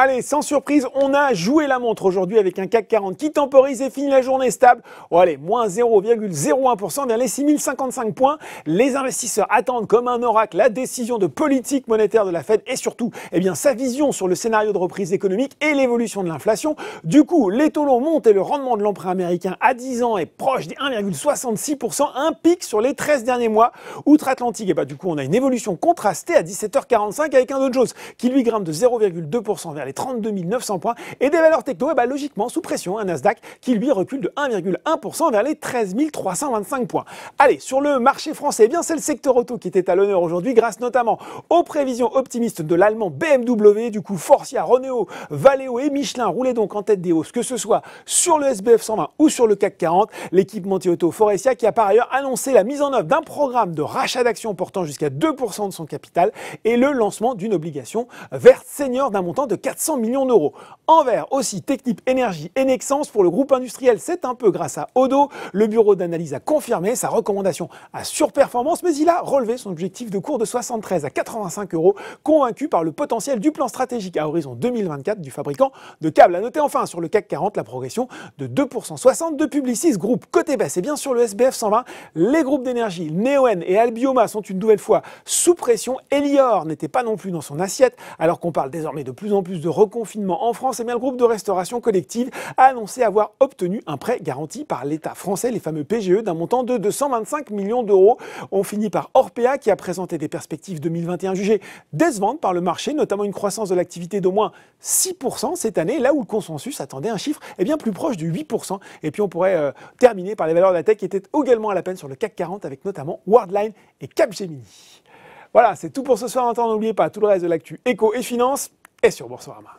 Allez, sans surprise, on a joué la montre aujourd'hui avec un CAC 40 qui temporise et finit la journée stable. Oh, allez, moins 0,01% vers les 6055 points. Les investisseurs attendent comme un oracle la décision de politique monétaire de la Fed et surtout, sa vision sur le scénario de reprise économique et l'évolution de l'inflation. Du coup, les taux longs montent et le rendement de l'emprunt américain à 10 ans est proche des 1,66%, un pic sur les 13 derniers mois. Outre-Atlantique, du coup, on a une évolution contrastée à 17h45 avec un Dow Jones qui lui grimpe de 0,2% vers les 32 900 points et des valeurs techno, logiquement sous pression, un Nasdaq qui lui recule de 1,1% vers les 13 325 points. Allez, sur le marché français, c'est le secteur auto qui était à l'honneur aujourd'hui grâce notamment aux prévisions optimistes de l'allemand BMW. Du coup, Forcia, Renault, Valeo et Michelin roulaient donc en tête des hausses, que ce soit sur le SBF 120 ou sur le CAC 40. L'équipementier auto Faurecia qui a par ailleurs annoncé la mise en œuvre d'un programme de rachat d'actions portant jusqu'à 2% de son capital et le lancement d'une obligation verte senior d'un montant de 400 millions d'euros. En vert aussi, Technip Énergie et Nexans pour le groupe industriel, c'est un peu grâce à Odo. Le bureau d'analyse a confirmé sa recommandation à surperformance, mais il a relevé son objectif de cours de 73 à 85 euros, convaincu par le potentiel du plan stratégique à horizon 2024 du fabricant de câbles. À noter enfin sur le CAC 40 la progression de 2,60% de Publicis Group. Côté baisse, et bien sur le SBF 120, les groupes d'énergie Neoen et Albioma sont une nouvelle fois sous pression. Elior n'était pas non plus dans son assiette, alors qu'on parle désormais de plus en plus de reconfinement en France. Le groupe de restauration collective a annoncé avoir obtenu un prêt garanti par l'État français, les fameux PGE, d'un montant de 225 millions d'euros. On finit par Orpea qui a présenté des perspectives 2021 jugées décevantes par le marché, notamment une croissance de l'activité d'au moins 6% cette année, là où le consensus attendait un chiffre plus proche de 8%. Et puis on pourrait terminer par les valeurs de la tech qui étaient également à la peine sur le CAC 40 avec notamment Worldline et Capgemini. Voilà, c'est tout pour ce soir. N'oubliez pas tout le reste de l'actu éco et finance est sur Boursorama.